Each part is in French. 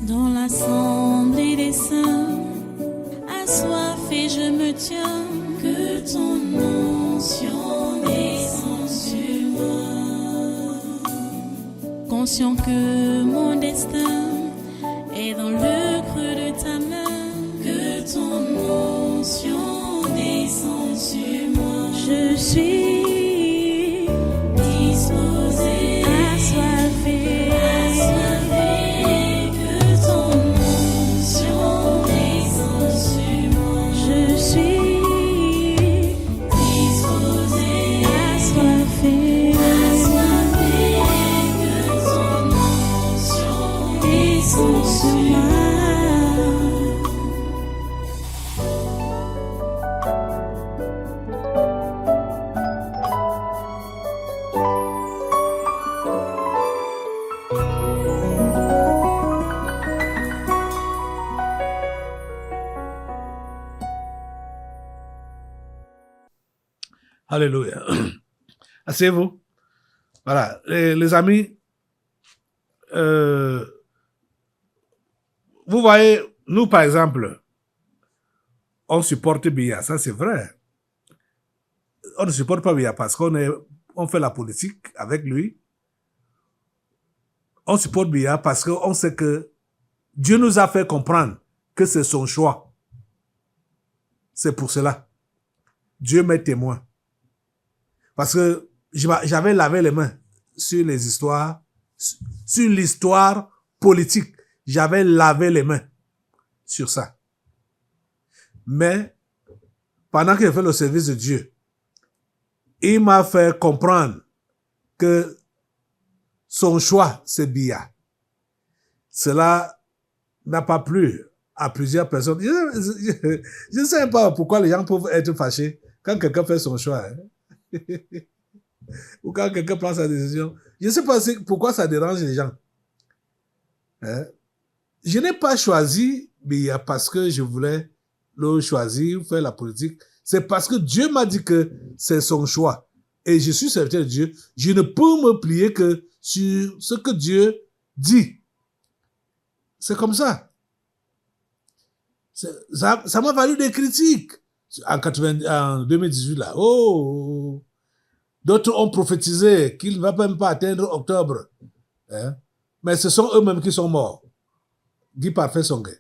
Dans l'assemblée des saints, assoiffé je me tiens, que ton onction descende sur moi. Conscient que mon destin est dans le creux de ta main, que ton onction descende sur moi. Je suis disposé, assoiffé, que ton onction descende sur moi. Je suis disposé, assoiffé, que ton onction descende sur moi. Alléluia. Asseyez-vous. Voilà, les amis, vous voyez, nous par exemple, on supporte Biya, ça c'est vrai. On ne supporte pas Biya parce on fait la politique avec lui. On supporte Biya parce qu'on sait que Dieu nous a fait comprendre que c'est son choix. C'est pour cela. Dieu m'est témoin. Parce que j'avais lavé les mains sur les histoires, sur l'histoire politique. J'avais lavé les mains sur ça. Mais, pendant que j'ai fait le service de Dieu, il m'a fait comprendre que son choix, c'est Biya. Cela n'a pas plu à plusieurs personnes. Je ne sais pas pourquoi les gens peuvent être fâchés quand quelqu'un fait son choix. Hein. Ou quand quelqu'un prend sa décision. Je ne sais pas pourquoi ça dérange les gens. Hein? Je n'ai pas choisi Biya parce que je voulais le choisir, faire la politique. C'est parce que Dieu m'a dit que c'est son choix. Et je suis serviteur de Dieu. Je ne peux me plier que sur ce que Dieu dit. C'est comme ça. Ça m'a valu des critiques. En 2018, là. Oh! D'autres ont prophétisé qu'il ne va même pas atteindre octobre. Hein? Mais ce sont eux-mêmes qui sont morts. Guy Parfait Songhé.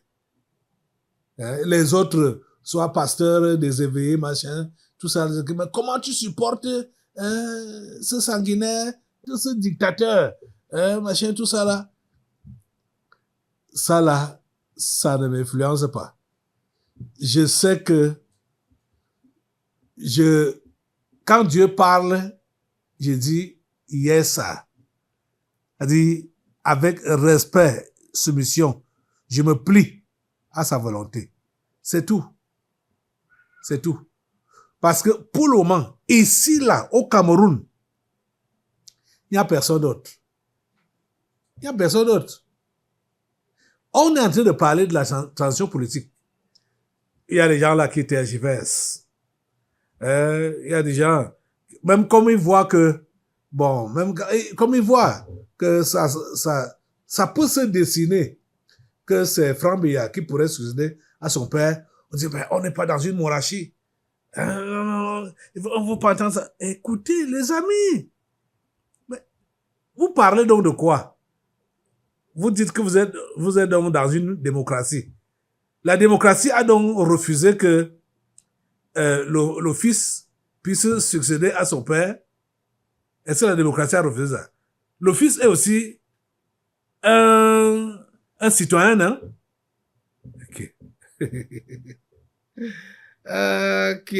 Hein? Les autres, soit pasteurs, des éveillés, machin, tout ça. Mais comment tu supportes ce sanguinaire, ce dictateur, machin, tout ça là? Ça là, ça ne m'influence pas. Je sais que quand Dieu parle, je dis yes, ça. C'est-à-dire, avec respect, soumission, je me plie à sa volonté. C'est tout. C'est tout. Parce que pour le moment, ici, là, au Cameroun, il n'y a personne d'autre. Il n'y a personne d'autre. On est en train de parler de la transition politique. Il y a des gens là qui tergiversent. Il y a des gens, même comme ils voient que, bon, même comme ils voient que ça peut se dessiner, que c'est Franck Biya qui pourrait succéder à son père, on dit, ben, on n'est pas dans une monarchie. On ne veut pas entendre ça. Écoutez, les amis, mais vous parlez donc de quoi? Vous dites que vous êtes donc dans une démocratie. La démocratie a donc refusé que le fils puisse succéder à son père. Est-ce que la démocratie a refusé ça? Le fils est aussi un citoyen, hein? Ok. Ok.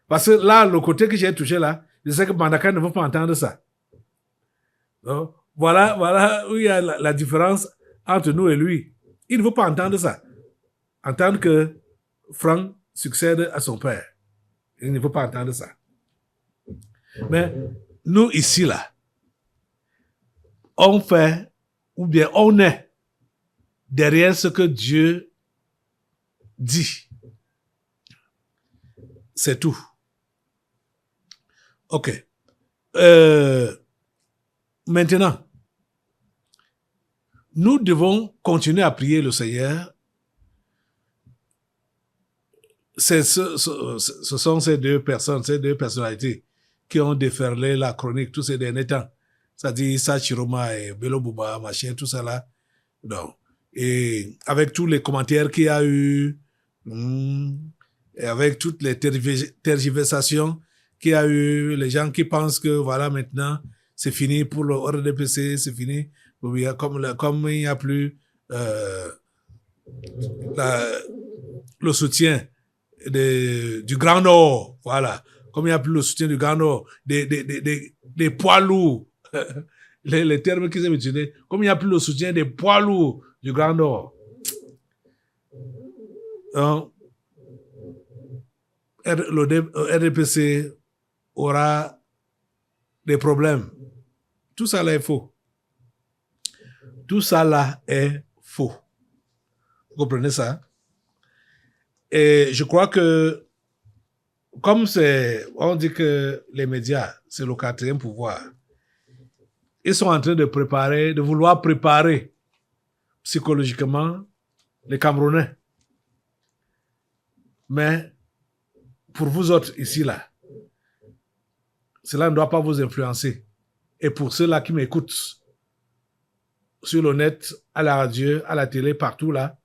Parce que là, le côté que j'ai touché là, je sais que Bandaka ne veut pas entendre ça. Donc, voilà où il y a la différence entre nous et lui. Il ne veut pas entendre ça. Entendre que Franck succède à son père. Il ne veut pas entendre ça. Mais nous, ici, là, on fait, ou bien on est derrière ce que Dieu dit. C'est tout. OK. Maintenant, nous devons continuer à prier le Seigneur. Ce sont ces deux personnes, ces deux personnalités qui ont déferlé la chronique tous ces derniers temps. C'est-à-dire Issa Chiroma et Bello Bouba, machin, tout ça là. Donc, et avec tous les commentaires qu'il y a eu, et avec toutes les tergiversations qu'il y a eu, les gens qui pensent que voilà, maintenant, c'est fini pour le RDPC, c'est fini. Comme il n'y a plus le soutien du Grand Nord, voilà. Comme il n'y a plus le soutien du Grand Nord, des poids lourds, les termes qu'ils ont utilisés, comme il n'y a plus le soutien des poids lourds du Grand Nord, le RDPC aura des problèmes. Tout ça là est faux. Tout ça là est faux. Vous comprenez ça? Et je crois que, comme on dit que les médias, c'est le quatrième pouvoir, ils sont en train de vouloir préparer psychologiquement les Camerounais. Mais, pour vous autres ici, là, cela ne doit pas vous influencer. Et pour ceux-là qui m'écoutent, sur le net, à la radio, à la télé, partout là,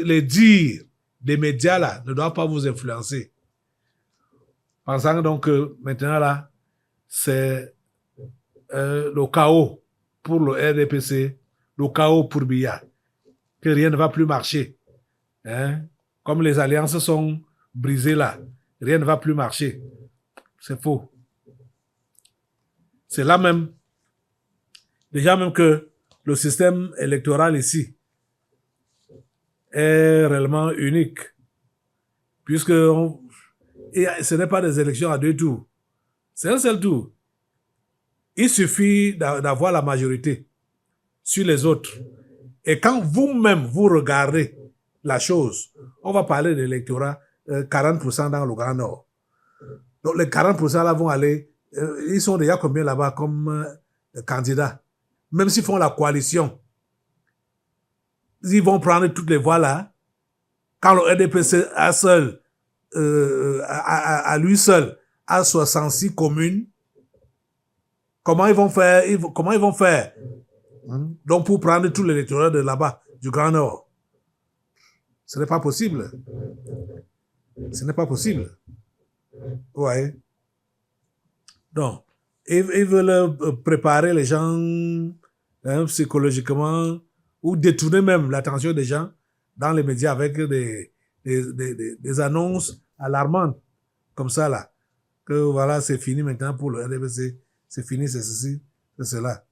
les dires des médias là ne doivent pas vous influencer. Pensant donc que maintenant là, c'est le chaos pour le RDPC, le chaos pour Biya, que rien ne va plus marcher. Hein? Comme les alliances sont brisées là, rien ne va plus marcher. C'est faux. C'est là même, déjà même que le système électoral ici est réellement unique, puisque ce n'est pas des élections à 2 tours, c'est un seul tour. Il suffit d'avoir la majorité sur les autres. Et quand vous-même, vous regardez la chose, on va parler de l'électorat, 40% dans le Grand Nord. Donc les 40% là vont aller, ils sont déjà combien là-bas comme candidats? Même s'ils font la coalition, ils vont prendre toutes les voix là. Quand le RDPC à lui seul, a 66 communes, comment ils vont faire? Donc pour prendre tout l'électorat de là-bas, du Grand Nord. Ce n'est pas possible. Ce n'est pas possible. Ouais. Donc, ils veulent préparer les gens psychologiquement ou détourner même l'attention des gens dans les médias avec des annonces alarmantes comme ça là. Que voilà, c'est fini maintenant pour le RDPC. C'est fini, c'est ceci, c'est cela.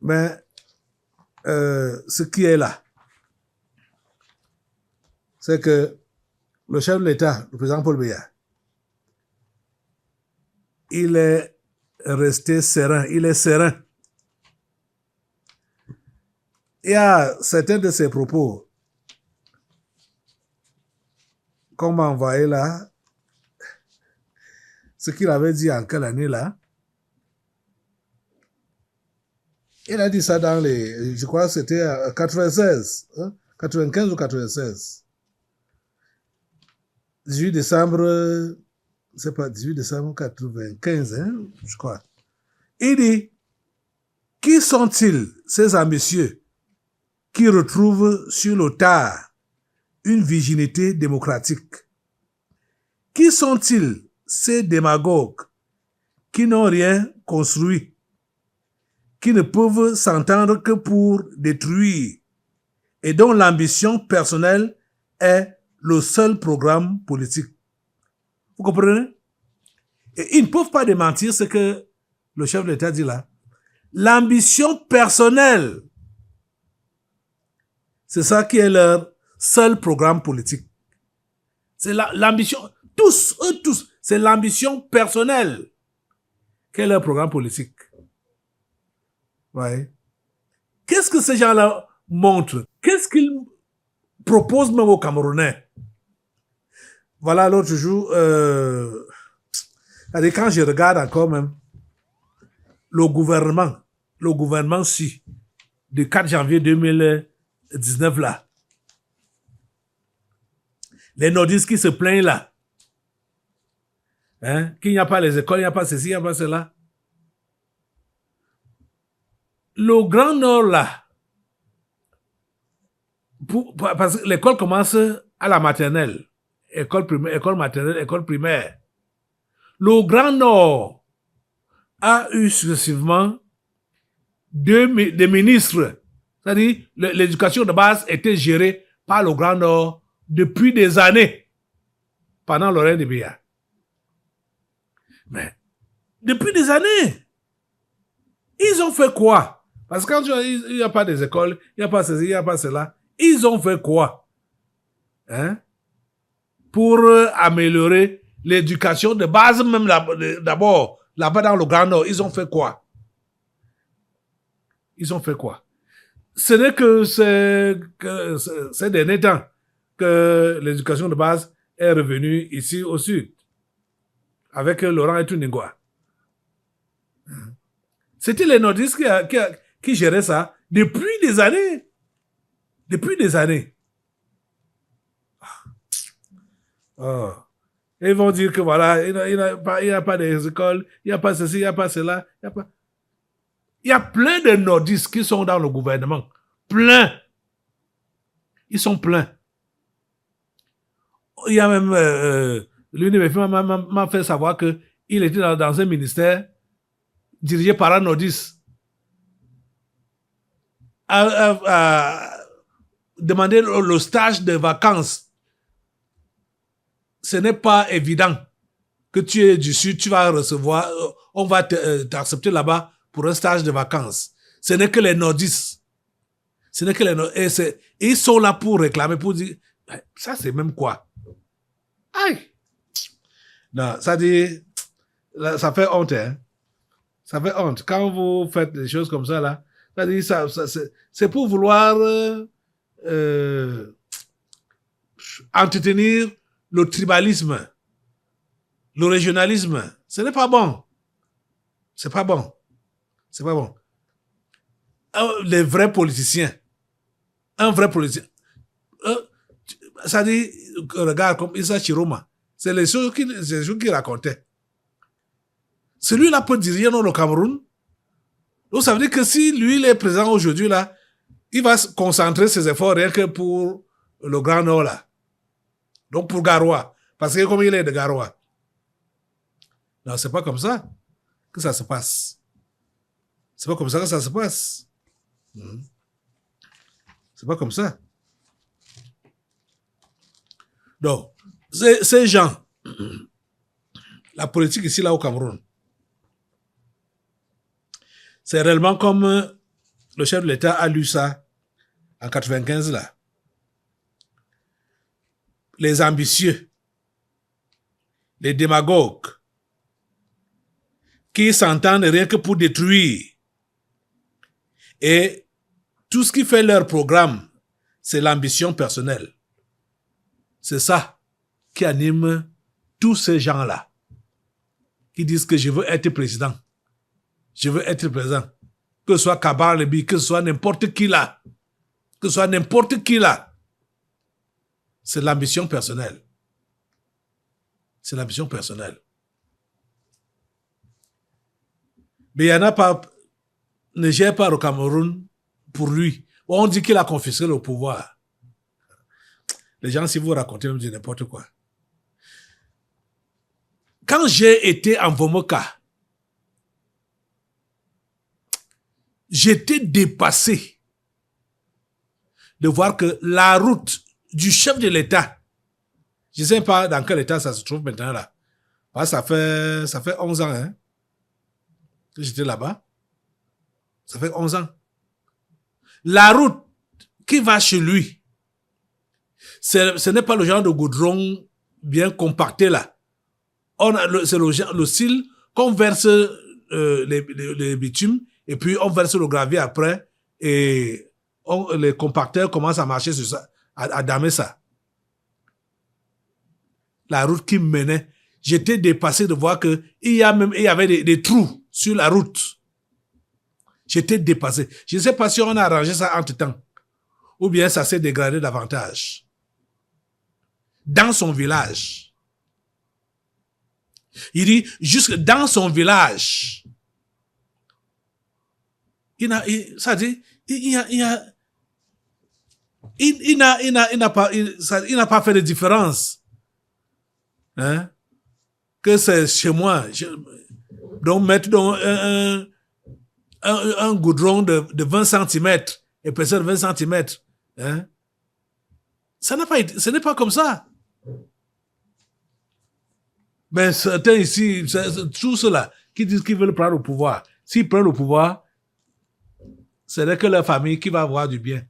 Mais ce qui est là, c'est que le chef de l'État, le président Paul Biya, il est resté serein, il est serein. Il y a certains de ses propos qu'on m'a envoyé là, ce qu'il avait dit en quelle année là. Il a dit ça dans je crois que c'était 96, 95 ou 96. 18 décembre, c'est pas 18 décembre 95, hein, je crois. Il dit, qui sont-ils, ces ambitieux, qui retrouvent sur le tard une virginité démocratique? Qui sont-ils, ces démagogues, qui n'ont rien construit, qui ne peuvent s'entendre que pour détruire, et dont l'ambition personnelle est le seul programme politique? Vous comprenez? Et ils ne peuvent pas démentir ce que le chef de l'État dit là. L'ambition personnelle, c'est ça qui est leur seul programme politique. C'est l'ambition, eux tous, c'est l'ambition personnelle qui est leur programme politique. Ouais. Qu'est-ce que ces gens-là montrent? Qu'est-ce qu'ils proposent même aux Camerounais? Voilà, l'autre jour, quand je regarde encore même, le gouvernement-ci, du 4 janvier 2019 là, les nordistes qui se plaignent là, hein, qu'il n'y a pas les écoles, il n'y a pas ceci, il n'y a pas cela. Le Grand Nord là, parce que l'école commence à la maternelle, école primaire, école maternelle, école primaire. Le Grand Nord a eu successivement des ministres. C'est-à-dire, l'éducation de base était gérée par le Grand Nord depuis des années, pendant le règne de Biya. Mais, depuis des années, ils ont fait quoi? Parce que quand il n'y a pas des écoles, il n'y a pas ceci, il n'y a pas cela, ils ont fait quoi? Hein? Pour améliorer l'éducation de base, même d'abord, là-bas dans le Grand Nord, ils ont fait quoi? Ils ont fait quoi? Ce n'est que ces derniers temps que l'éducation de base est revenue ici au sud, avec Laurent Etuningwa. C'était les nordistes qui géraient ça depuis des années. Depuis des années. Oh. Et ils vont dire que voilà, il n'y a pas des écoles, il n'y a pas ceci, il n'y a pas cela. Il y a plein de nordistes qui sont dans le gouvernement. Plein. Ils sont pleins. Il y a même, l'une de mes filles m'a fait savoir qu'il était dans un ministère dirigé par un nordiste. À demander le stage de vacances. Ce n'est pas évident que tu es du sud, tu vas recevoir, on va t'accepter là-bas pour un stage de vacances. Ce n'est que les nordistes. Ce n'est que les nordistes. Et ils sont là pour réclamer, pour dire, ça c'est même quoi? Aïe! Non, ça dit, ça fait honte, hein? Ça fait honte. Quand vous faites des choses comme ça, là, ça dit, c'est pour vouloir entretenir le tribalisme, le régionalisme. Ce n'est pas bon. C'est pas bon. C'est pas bon. Les vrais politiciens. Un vrai politicien. Ça dit, regarde, comme Issa Chiroma. C'est les choses qu'il racontait. Celui-là peut diriger dans le Cameroun. Donc ça veut dire que si lui, il est présent aujourd'hui, là, il va concentrer ses efforts rien que pour le Grand Nord, là. Donc pour Garoua. Parce que comme il est de Garoua. Non, c'est pas comme ça que ça se passe. C'est pas comme ça que ça se passe. C'est pas comme ça. Donc, ces gens, la politique ici, là, au Cameroun, c'est réellement comme le chef de l'État a lu ça en 95, là. Les ambitieux, les démagogues, qui s'entendent rien que pour détruire. Et tout ce qui fait leur programme, c'est l'ambition personnelle. C'est ça qui anime tous ces gens-là, qui disent que je veux être président. Je veux être président. Que ce soit Kabar Lebi, que ce soit n'importe qui là. Que ce soit n'importe qui là. C'est l'ambition personnelle. C'est l'ambition personnelle. Mais il y en a pas, ne gère pas le Cameroun pour lui. On dit qu'il a confisqué le pouvoir. Les gens, si vous racontez, vous dites n'importe quoi. Quand j'ai été en Vomoka, j'étais dépassé de voir que la route du chef de l'État, je ne sais pas dans quel état ça se trouve maintenant là. Ça fait 11 ans hein, que j'étais là-bas. Ça fait 11 ans. La route qui va chez lui, ce n'est pas le genre de goudron bien compacté là. C'est le style qu'on verse les bitumes et puis on verse le gravier après et les compacteurs commencent à marcher sur ça, à damer ça. La route qui menait, j'étais dépassé de voir que il y avait des trous sur la route. J'étais dépassé. Je ne sais pas si on a arrangé ça entre-temps. Ou bien ça s'est dégradé davantage. Dans son village. Il dit, jusque dans son village. Il n'a pas fait de différence. Hein? Que c'est chez moi. Donc, mettre donc un goudron de 20 cm et personne 20 cm. Hein? Ça n'a pas été, ce n'est pas comme ça. Mais certains ici, tous ceux-là qui disent qu'ils veulent prendre le pouvoir, s'ils prennent le pouvoir, ce n'est que leur famille qui va avoir du bien.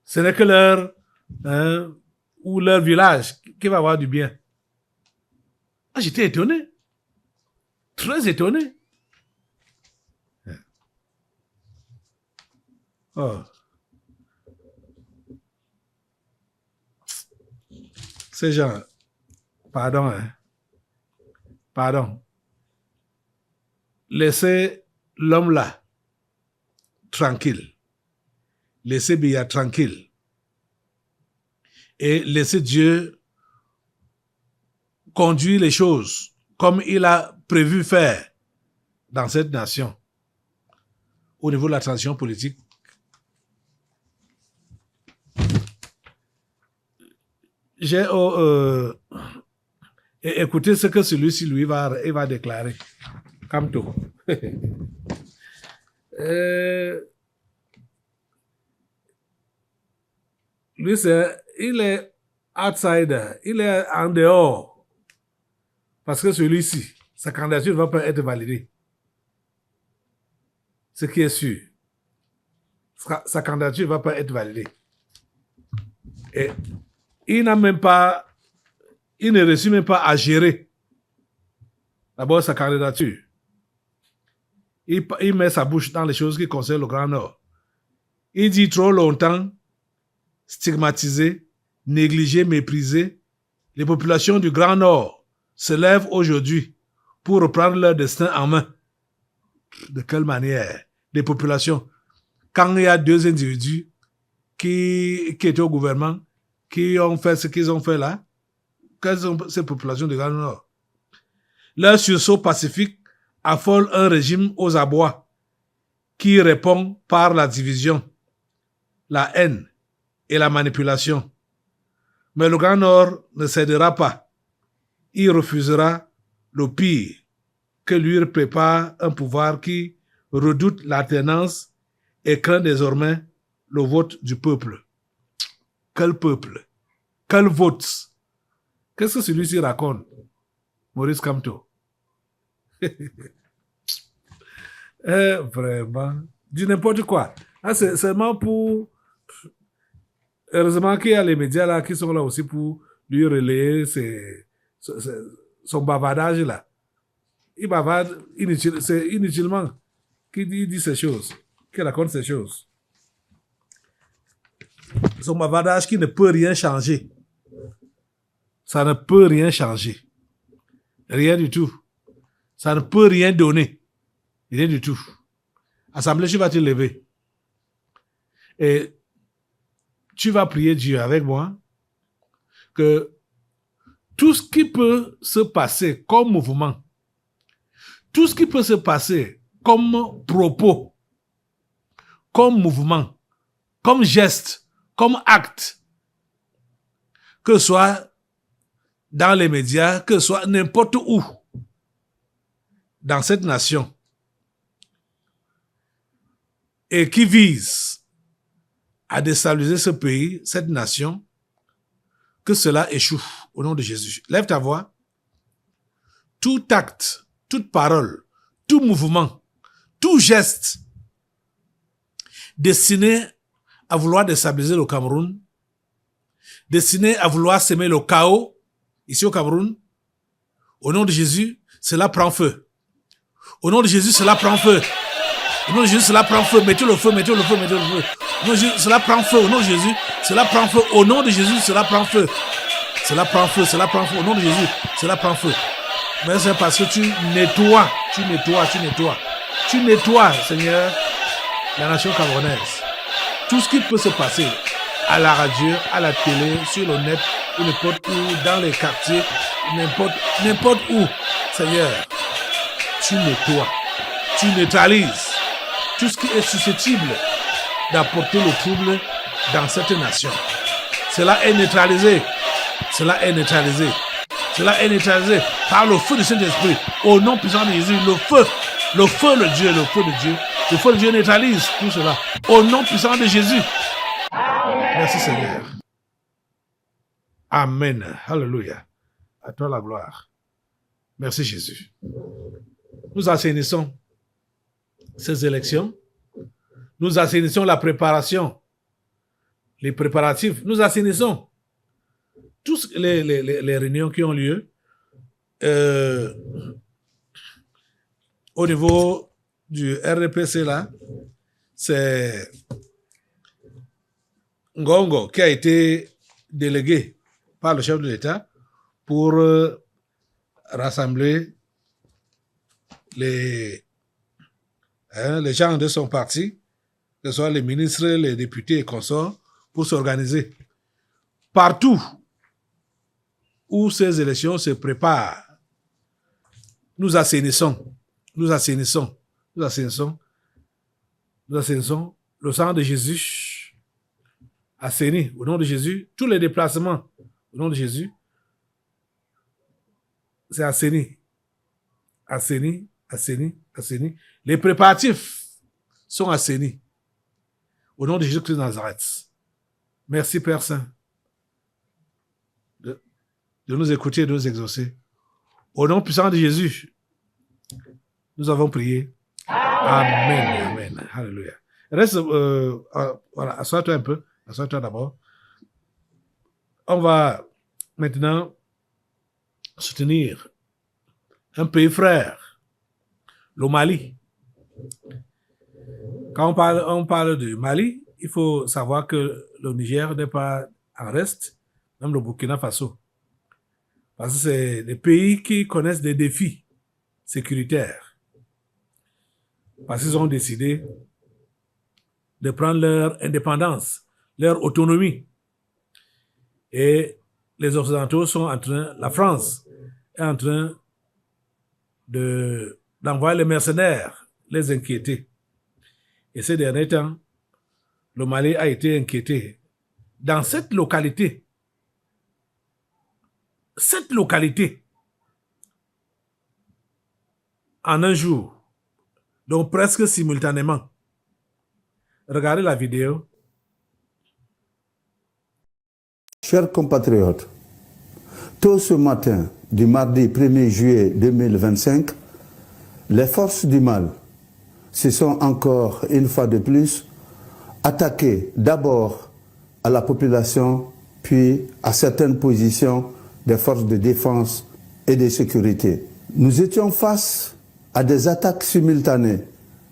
Ce n'est que leur ou leur village qui va avoir du bien. Ah, j'étais étonné. Très étonné. Oh. Ces gens, pardon, hein. Pardon. Laissez l'homme là tranquille. Laissez Biya tranquille. Et laissez Dieu conduire les choses comme il a prévu faire dans cette nation au niveau de la transition politique. J'ai écouté ce que celui-ci lui va déclarer. Kamto. Lui, il est outsider, il est en dehors. Parce que celui-ci, sa candidature ne va pas être validée. Ce qui est sûr. Sa candidature ne va pas être validée. Et il n'a même pas, il ne réussit même pas à gérer d'abord sa candidature. Il met sa bouche dans les choses qui concernent le Grand Nord. Il dit trop longtemps, stigmatisé, négligé, méprisé, les populations du Grand Nord se lèvent aujourd'hui pour reprendre leur destin en main. De quelle manière? Des populations. Quand il y a deux individus qui étaient au gouvernement, qui ont fait ce qu'ils ont fait là, quelles sont ces populations du Grand Nord? Leur sursaut pacifique affole un régime aux abois qui répond par la division, la haine et la manipulation. Mais le Grand Nord ne cédera pas. Il refusera le pire que lui prépare un pouvoir qui redoute l'alternance et craint désormais le vote du peuple. Quel peuple? Quel vote? Qu'est-ce que celui-ci raconte? Maurice Kamto. Vraiment. Du n'importe quoi. Ah, c'est seulement pour... Heureusement qu'il y a les médias là qui sont là aussi pour lui relayer son bavardage là. Il bavarde c'est inutilement qu'il dit ces choses, qu'il raconte ces choses. Son bavardage qui ne peut rien changer. Ça ne peut rien changer. Rien du tout. Ça ne peut rien donner. Rien du tout. Assemblée, tu vas te lever. Et tu vas prier Dieu avec moi que tout ce qui peut se passer comme mouvement, tout ce qui peut se passer comme propos, comme mouvement, comme geste, comme acte, que ce soit dans les médias, que ce soit n'importe où, dans cette nation, et qui vise à déstabiliser ce pays, cette nation, que cela échoue au nom de Jésus. Lève ta voix. Tout acte, toute parole, tout mouvement, tout geste destiné à vouloir déstabiliser le Cameroun, destiné à vouloir semer le chaos ici au Cameroun, au nom de Jésus, cela prend feu. Au nom de Jésus, cela prend feu. Au nom de Jésus, cela prend feu. Mettez le feu, mettez le feu, mettez le feu. Au nom de Jésus, cela prend feu. Au nom de Jésus, cela prend feu. Au nom de Jésus, cela prend feu. Cela prend feu, cela prend feu. Au nom de Jésus, cela prend feu. Mais c'est parce que tu nettoies. Tu nettoies, Seigneur, la nation camerounaise. Tout ce qui peut se passer à la radio, à la télé, sur le net, ou n'importe où, dans les quartiers, n'importe où, Seigneur, tu nettoies, tu neutralises tout ce qui est susceptible d'apporter le trouble dans cette nation. Cela est neutralisé. Cela est neutralisé. Cela est neutralisé par le feu du Saint-Esprit. Au nom puissant de Jésus, le feu de Dieu, le feu de Dieu neutralise tout cela. Au nom puissant de Jésus. Merci Seigneur. Amen. Alléluia. À toi la gloire. Merci Jésus. Nous assainissons ces élections. Nous assainissons la préparation, les préparatifs. Nous assainissons toutes les réunions qui ont lieu au niveau du RDPC là. C'est Ngongo qui a été délégué par le chef de l'État pour rassembler les gens de son parti, que ce soit les ministres, les députés et consorts, pour s'organiser. Partout où ces élections se préparent, nous assainissons le sang de Jésus assainit au nom de Jésus. Tous les déplacements au nom de Jésus, c'est assaini. Les préparatifs sont assainis au nom de Jésus-Christ de Nazareth. Merci Père Saint de nous écouter et de nous exaucer. Au nom puissant de Jésus, nous avons prié. Amen. Amen. Alléluia. Reste, voilà, assois-toi un peu. Assois-toi d'abord. On va maintenant soutenir un pays frère, le Mali. Quand on parle du Mali, il faut savoir que le Niger n'est pas en reste, même le Burkina Faso. Parce que c'est des pays qui connaissent des défis sécuritaires. Parce qu'ils ont décidé de prendre leur indépendance, leur autonomie. Et les Occidentaux sont en train, la France est en train d'envoyer les mercenaires, les inquiéter. Et ces derniers temps, le Mali a été inquiété. Dans cette localité, en un jour, donc presque simultanément, regardez la vidéo. Chers compatriotes, tôt ce matin du mardi 1er juillet 2025, les forces du mal se sont encore une fois de plus attaquées d'abord à la population, puis à certaines positions des forces de défense et de sécurité. Nous étions face à des attaques simultanées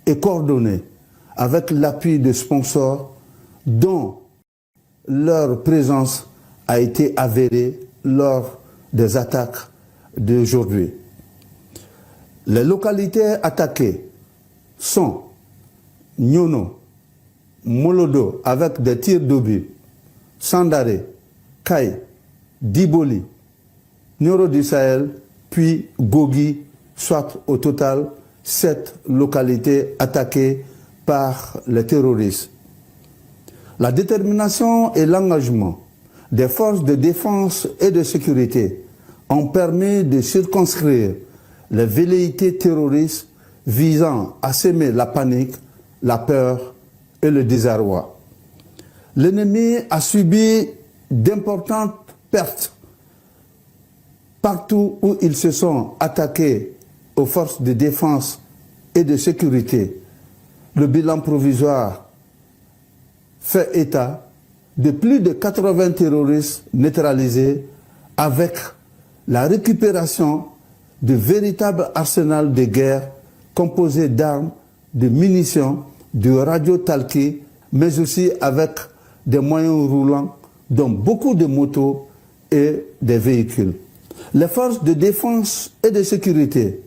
et coordonnées avec l'appui de sponsors dont leur présence a été avérée lors des attaques d'aujourd'hui. Les localités attaquées sont Nyono, Molodo avec des tirs d'obus, Sandaré, Kaye, Diboli, Nioro du Sahel, puis Gogi, soit au total 7 localités attaquées par les terroristes. La détermination et l'engagement des forces de défense et de sécurité ont permis de circonscrire les velléités terroristes visant à semer la panique, la peur et le désarroi. L'ennemi a subi d'importantes pertes partout où ils se sont attaqués aux forces de défense et de sécurité. Le bilan provisoire fait état de plus de 80 terroristes neutralisés avec la récupération de véritables arsenals de guerre composés d'armes, de munitions, de radiotalqués, mais aussi avec des moyens roulants, dont beaucoup de motos et des véhicules. Les forces de défense et de sécurité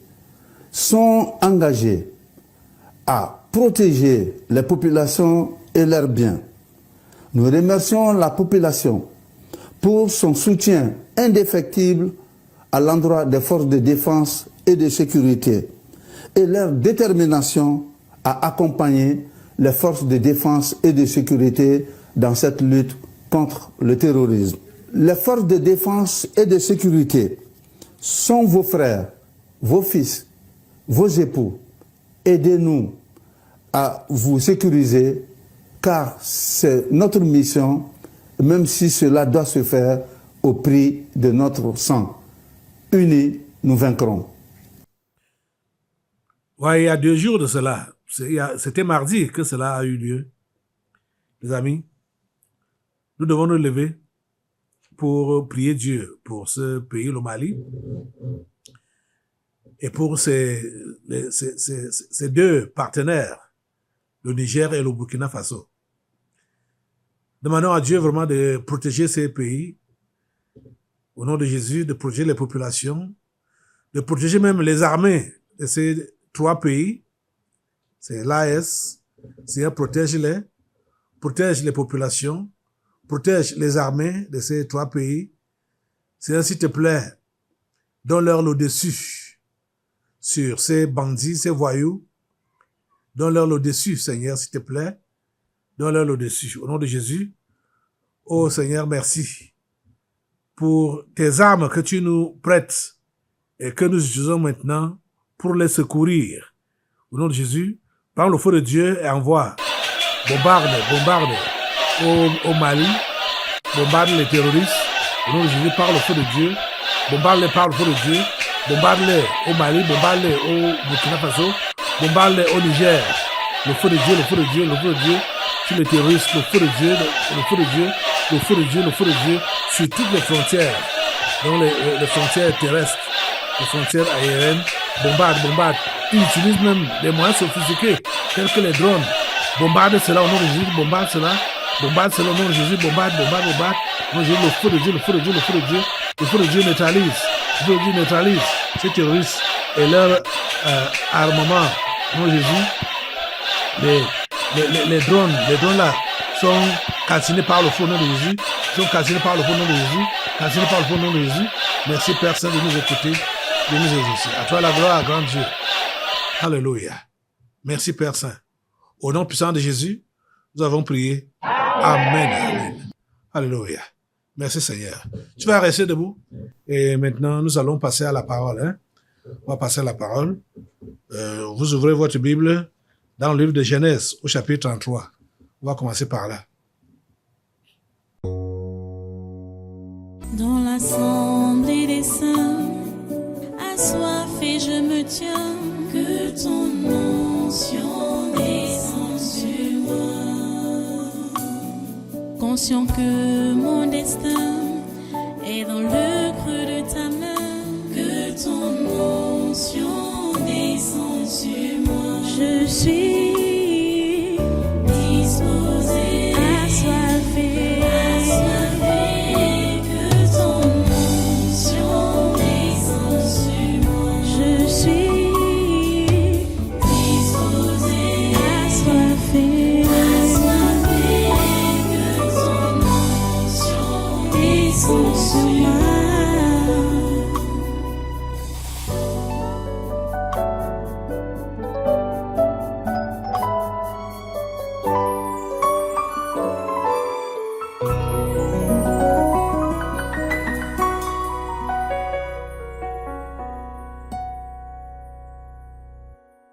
sont engagées à protéger les populations et leurs biens. Nous remercions la population pour son soutien indéfectible à l'endroit des forces de défense et de sécurité et leur détermination à accompagner les forces de défense et de sécurité dans cette lutte contre le terrorisme. Les forces de défense et de sécurité sont vos frères, vos fils, vos époux. Aidez-nous à vous sécuriser, car c'est notre mission, même si cela doit se faire au prix de notre sang. Unis, nous vaincrons. Ouais, il y a 2 jours de cela. C'était mardi que cela a eu lieu. Les amis, nous devons nous lever pour prier Dieu pour ce pays, le Mali, et pour ces 2 partenaires, le Niger et le Burkina Faso. Demandons à Dieu vraiment de protéger ces pays, au nom de Jésus, de protéger les populations, de protéger même les armées de ces 3 pays. C'est l'AS. Seigneur, protège-les populations, protège les armées de ces 3 pays. Seigneur, s'il te plaît, donne-leur le dessus sur ces bandits, ces voyous. Donne-leur le dessus, Seigneur, s'il te plaît. Donne-leur le dessus. Au nom de Jésus, oh Seigneur, merci pour tes armes que tu nous prêtes et que nous utilisons maintenant pour les secourir. Au nom de Jésus, prends le feu de Dieu et envoie. Bombarde au Mali. Bombarde les terroristes. Au nom de Jésus, par le feu de Dieu. Bombarde-les par le feu de Dieu. Bombarde-les au Mali. Bombarde-les au Burkina Faso. Bombarde-les au Niger. Le feu de Dieu, le feu de Dieu, le feu de Dieu. Sur les terroristes, le feu de Dieu, le feu de Dieu, le feu de Dieu, le feu de Dieu. Sur toutes les frontières. Donc les frontières terrestres. Les frontières aériennes. Bombarde. Ils utilisent même des moyens sophistiqués, tels que les drones. Bombarde cela au nom de Jésus, bombarde cela au nom de Jésus, bombarde. Au nom de Jésus, le feu de Dieu neutralise ces terroristes et leur armement. Au nom de Jésus, les drones là sont calcinés par le feu au nom de Jésus, Merci Père Saint de nous écouter, de nous exaucer. À toi la gloire, grand Dieu. Alléluia. Merci Père Saint. Au nom puissant de Jésus, nous avons prié. Amen. Alléluia. Merci Seigneur. Tu vas rester debout. Et maintenant, nous allons passer à la parole. On va passer à la parole. Vous ouvrez votre Bible dans le livre de Genèse, au chapitre 33. On va commencer par là. Dans l'assemblée des saints, assoiffé je me tiens, que ton onction descende sur moi. Conscient que mon destin est dans le creux de ta main, que ton onction descende sur moi. Je suis